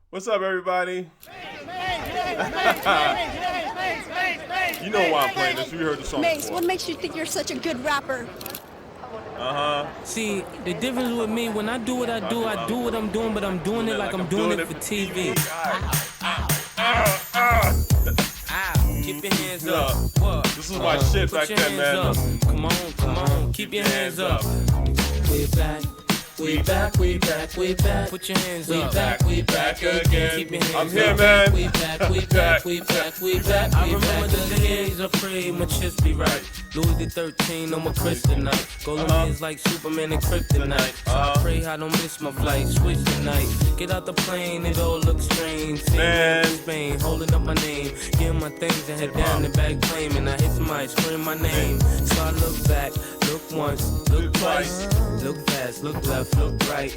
What's up, everybody? You know why I'm playing this. We heard the song Mace, before. what makes you think you're such a good rapper? See, the difference with me, when I do what I do what I'm doing, but I'm doing it like I'm doing it for TV. Keep your hands up. What? This is my shit back then, man. Up. Come on, keep your hands up. We're back. We back. Put your hands up. We back again. Keep your hands I'm up. here, man. We back. I remember the days I prayed my chest be right. Louis the 13 on my kryptonite. Golden hands like Superman and kryptonite. So I pray I don't miss my flight. Switch tonight. Get out the plane, it all looks strange. See me in Spain, holding up my name. Getting my things and head down the back claiming. I hit somebody, scream my name. So I look back, look once, look twice. Look fast, look left, look right.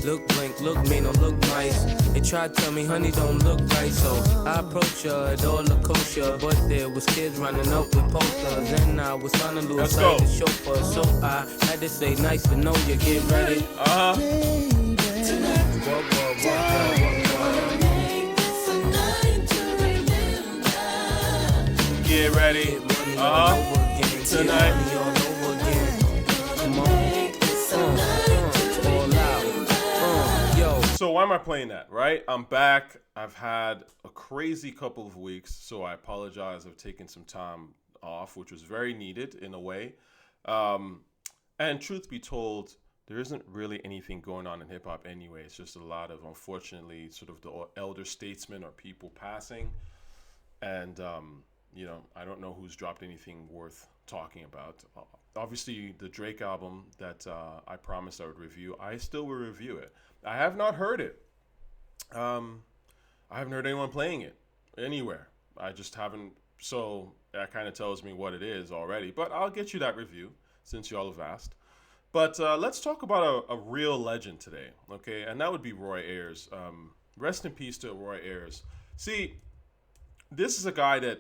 Look blink, look mean, don't look nice. They tried to tell me, honey, don't look right. So I approached her, it all looked kosher. But there was kids running up with posters. And I was trying to lose sight of the chauffeur. So I had to say, nice to know you, get ready. Get ready. Tonight. So why am I playing that, right? I'm back. I've had a crazy couple of weeks, so I apologize. I've taken some time off, which was very needed in a way. And truth be told, there isn't really anything going on in hip-hop anyway. It's just a lot of, unfortunately, sort of the elder statesmen or people passing. And, I don't know who's dropped anything worth talking about. Obviously, the Drake album that I promised I would review, I still will review it. I have not heard it. I haven't heard anyone playing it anywhere. I just haven't. So that kind of tells me what it is already. But I'll get you that review since y'all have asked. But let's talk about a real legend today, okay? And that would be Roy Ayers. Rest in peace to Roy Ayers. See, this is a guy that,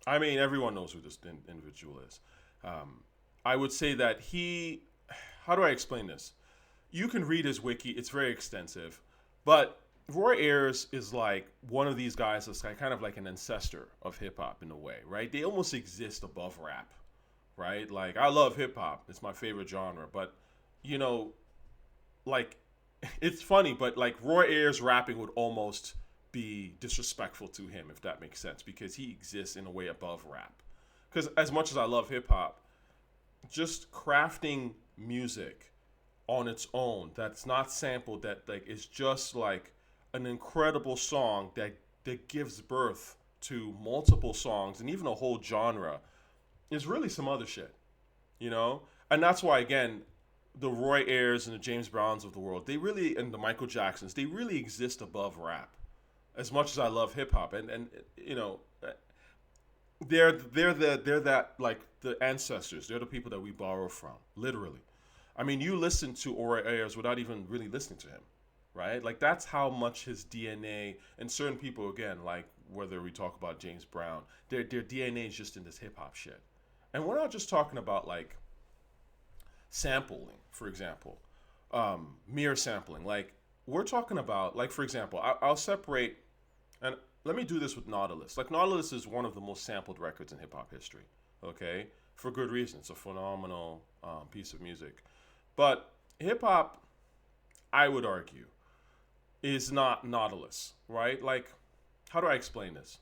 everyone knows who this individual is. I would say that how do I explain this? You can read his wiki. It's very extensive. But Roy Ayers is like one of these guys that's kind of like an ancestor of hip-hop in a way, right? They almost exist above rap, right? Like, I love hip-hop. It's my favorite genre. But, it's funny, but like Roy Ayers rapping would almost be disrespectful to him, if that makes sense, because he exists in a way above rap. Because as much as I love hip-hop, just crafting music on its own that's not sampled, that like is just like an incredible song that gives birth to multiple songs and even a whole genre is really some other shit, and that's why, again, the Roy Ayers and the James Browns of the world, and the Michael Jacksons, they really exist above rap. As much as I love hip hop, and they're that, like, the ancestors. They're the people that we borrow from, literally. You listen to Roy Ayers without even really listening to him, right? Like, that's how much his DNA, and certain people, again, like whether we talk about James Brown, their DNA is just in this hip-hop shit. And we're not just talking about, like, sampling, for example, mere sampling. Like, we're talking about, like, for example, I'll separate, and let me do this with Nautilus. Like, Nautilus is one of the most sampled records in hip-hop history, okay? For good reason. It's a phenomenal piece of music. But hip-hop, I would argue, is not Nautilus, right? Like, how do I explain this?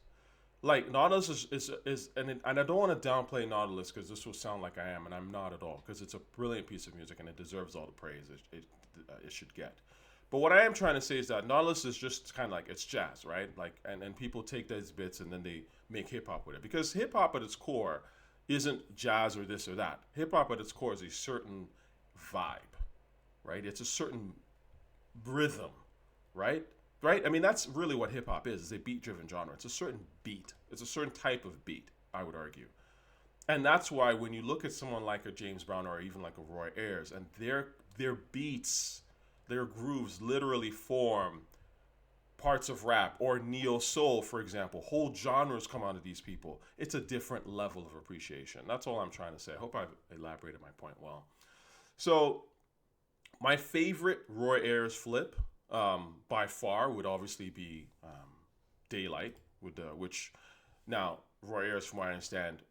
Like, Nautilus is and I don't want to downplay Nautilus because this will sound like I am, and I'm not at all, because it's a brilliant piece of music and it deserves all the praise it should get. But what I am trying to say is that Nautilus is just kind of like, it's jazz, right? Like, and people take those bits and then they make hip-hop with it. Because hip-hop at its core isn't jazz or this or that. Hip-hop at its core is a certain vibe, right? It's a certain rhythm, right? That's really what hip-hop is a beat-driven genre. It's a certain beat. It's a certain type of beat, I would argue. And that's why when you look at someone like a James Brown or even like a Roy Ayers, and their beats, their grooves literally form parts of rap, or neo-soul, for example. Whole genres come out of these people. It's a different level of appreciation. That's all I'm trying to say. I hope I've elaborated my point well. So my favorite Roy Ayers flip by far would obviously be Daylight, which now Roy Ayers, from what I understand,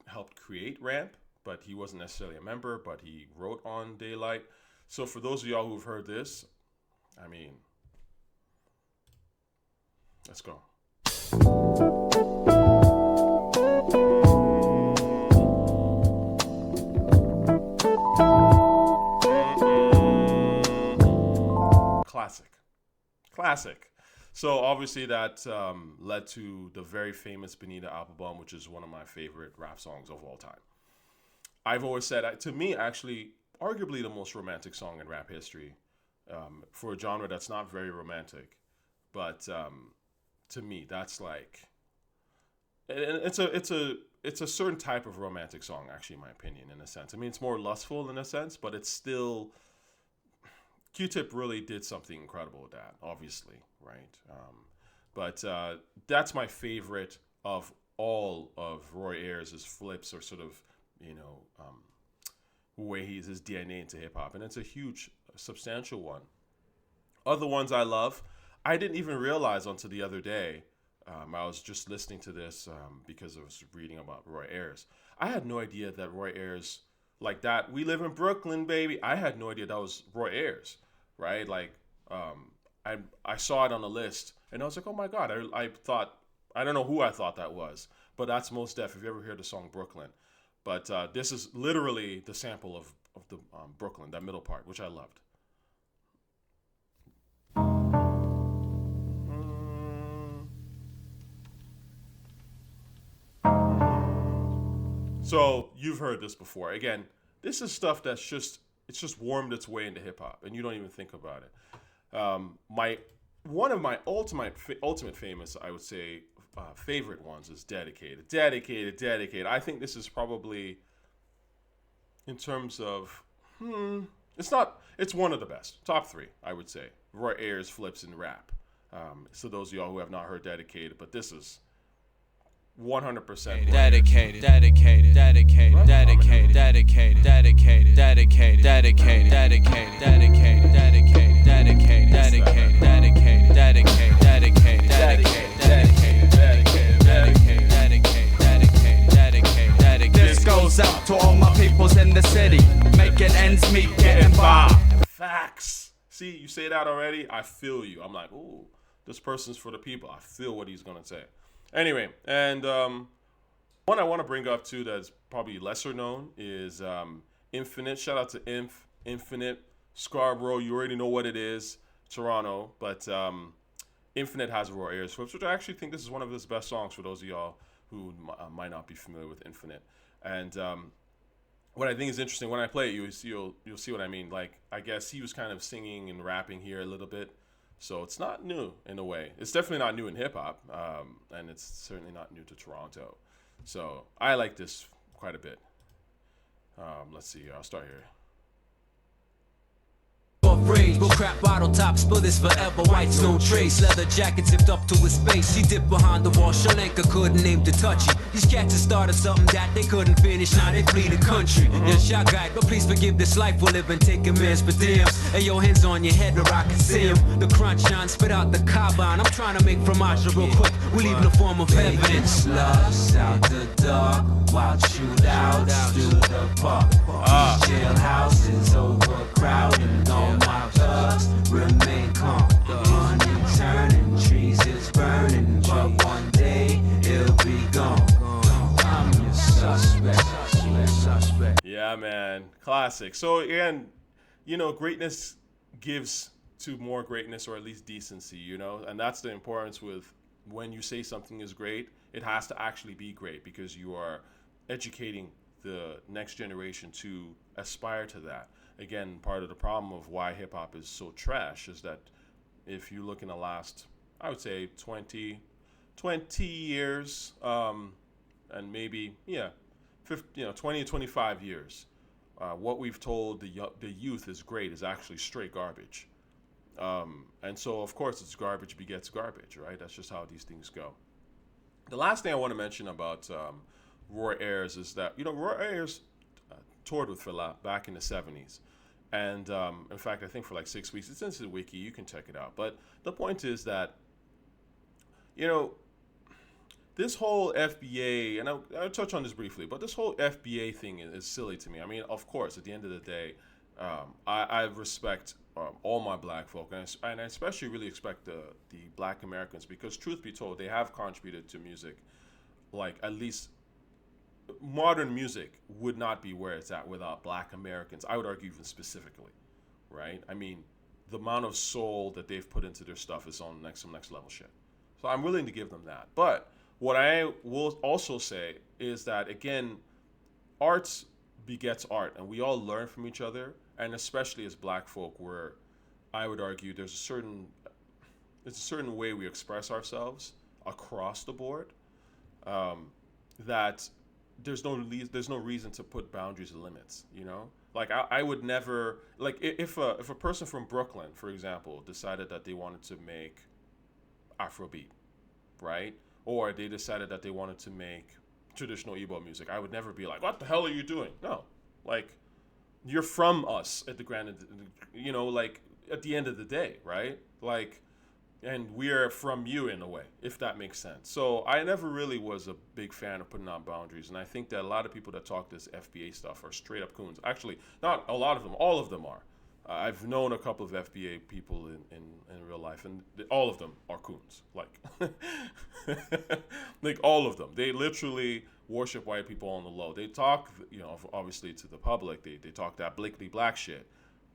helped create Ramp, but he wasn't necessarily a member, but he wrote on Daylight. So for those of y'all who've heard this, I mean, let's go. Classic. So obviously that led to the very famous Bonita Applebum, which is one of my favorite rap songs of all time. I've always said, to me, actually, arguably the most romantic song in rap history, for a genre that's not very romantic, but to me, that's like, it's a certain type of romantic song, actually, in my opinion, in a sense. I mean, it's more lustful in a sense, but it's still, Q-Tip really did something incredible with that, obviously, right? But that's my favorite of all of Roy Ayers' flips, or sort of, way his DNA into hip hop, and it's a huge, substantial one. Other ones I love, I didn't even realize until the other day. I was just listening to this because I was reading about Roy Ayers. I had no idea that Roy Ayers, like that, "We live in Brooklyn, baby." I had no idea that was Roy Ayers, right? Like, I saw it on the list, and I was like, oh my God, I thought, I don't know who I thought that was, but that's Mos Def, if you ever heard the song Brooklyn. But this is literally the sample of the Brooklyn, that middle part, which I loved. So you've heard this before. Again, this is stuff that's it's just warmed its way into hip hop, and you don't even think about it. One of my ultimate famous, I would say, favorite ones is Dedicated. I think this is probably, in terms of, it's one of the best. Top 3, I would say. Roy Ayers flips in rap. So those of y'all who have not heard Dedicated, but this is 100% dedicated. This goes out to all my peoples in the city, making ends meet, getting by. Facts. See, you say that already, I feel you. I'm like, ooh, this person's for the people. I feel what he's gonna say. Anyway, and one I want to bring up too that's probably lesser known is Infinite. Shout out to Infinite, Scarborough. You already know what it is, Toronto. But Infinite has Roy Ayers flips, which I actually think this is one of his best songs for those of y'all who might not be familiar with Infinite. And what I think is interesting, when I play it, you'll see what I mean. Like, I guess he was kind of singing and rapping here a little bit. So it's not new in a way. It's definitely not new in hip hop, and it's certainly not new to Toronto. So I like this quite a bit. Let's see. I'll start here. Rage, bull crap bottle top, spill this forever, whites no trace. Leather jacket zipped up to his face. He dipped behind the wall, Shalenka couldn't aim to touch it. These cats have started something that they couldn't finish, now they flee the country. Yes, shot guy, but please forgive this life we're living, taking man's for dams. Hey, your hands on your head where I can see him. The crunch on, spit out the carbine. I'm trying to make fromage real quick. We leave the form of evidence. Slush out the dark, wild shootouts through the park. Jailhouses overcrowded, all my thugs remain calm. Money turning, trees is burning, but one day it'll be gone. I'm your suspect. Yeah, man, classic. So again, greatness gives to more greatness, or at least decency, and that's the importance with when you say something is great, it has to actually be great, because you are educating the next generation to aspire to that. Again, part of the problem of why hip hop is so trash is that if you look in the last, I would say 20 years, and maybe 20 to 25 years, what we've told the youth is great is actually straight garbage. And so, of course, it's garbage begets garbage, right? That's just how these things go. The last thing I want to mention about Roy Ayers is that, Roy Ayers toured with Fela back in the 70s. And in fact, I think for like 6 weeks, it's in the wiki. You can check it out. But the point is that, you know, this whole FBA, and I'll touch on this briefly, but this whole FBA thing is silly to me. I mean, of course, at the end of the day, I respect all my black folk, and I especially really respect the black Americans because, truth be told, they have contributed to music. Like, at least modern music would not be where it's at without black Americans. I would argue even specifically, right? I mean, the amount of soul that they've put into their stuff is on some next level shit. So I'm willing to give them that. But what I will also say is that, again, art begets art, and we all learn from each other, and especially as black folk, where I would argue there's a certain way we express ourselves across the board, that there's no reason to put boundaries and limits. You know, like I would never, like, if a person from Brooklyn, for example, decided that they wanted to make Afrobeat, right? Or they decided that they wanted to make traditional Igbo music, I would never be like, what the hell are you doing? No. Like, you're from us at the like, at the end of the day, right? Like, and we're from you in a way, if that makes sense. So I never really was a big fan of putting out boundaries, and I think that a lot of people that talk this FBA stuff are straight up coons. Actually, not a lot of them, all of them are. I've known a couple of FBA people in real life, and all of them are coons. Like, like all of them. They literally worship white people on the low. They talk, obviously to the public. They talk that blatantly black shit,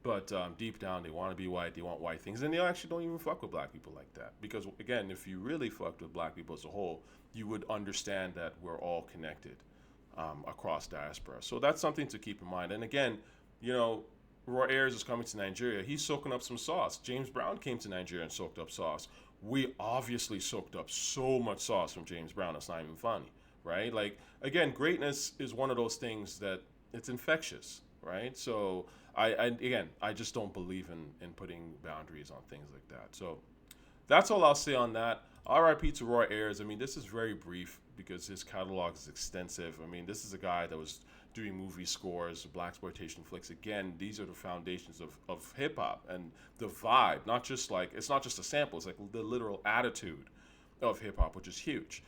but deep down they want to be white. They want white things, and they actually don't even fuck with black people like that. Because again, if you really fucked with black people as a whole, you would understand that we're all connected across diaspora. So that's something to keep in mind. And again, Roy Ayers is coming to Nigeria. He's soaking up some sauce. James Brown came to Nigeria and soaked up sauce. We obviously soaked up so much sauce from James Brown. It's not even funny, right? Like, again, greatness is one of those things that it's infectious, right? So I just don't believe in putting boundaries on things like that. So that's all I'll say on that. RIP to Roy Ayers. I mean, this is very brief because his catalog is extensive. I mean, this is a guy that was doing movie scores, blaxploitation flicks. Again, these are the foundations of hip hop and the vibe. It's not just a sample. It's like the literal attitude of hip hop, which is huge.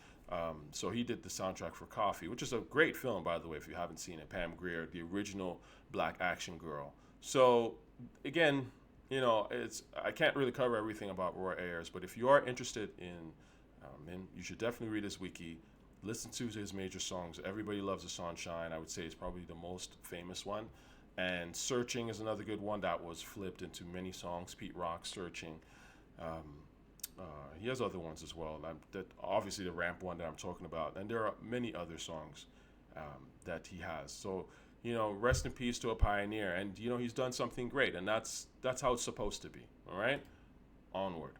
So he did the soundtrack for Coffee, which is a great film, by the way, if you haven't seen it. Pam Grier, the original black action girl. So again, I can't really cover everything about Roy Ayers, but if you are interested in you should definitely read his wiki. Listen to his major songs. Everybody Loves the Sunshine, I would say, is probably the most famous one. And Searching is another good one that was flipped into many songs. Pete Rock, Searching. He has other ones as well. That obviously the Ramp one that I'm talking about. And there are many other songs that he has. So, rest in peace to a pioneer. And, he's done something great. And that's how it's supposed to be. All right? Onward.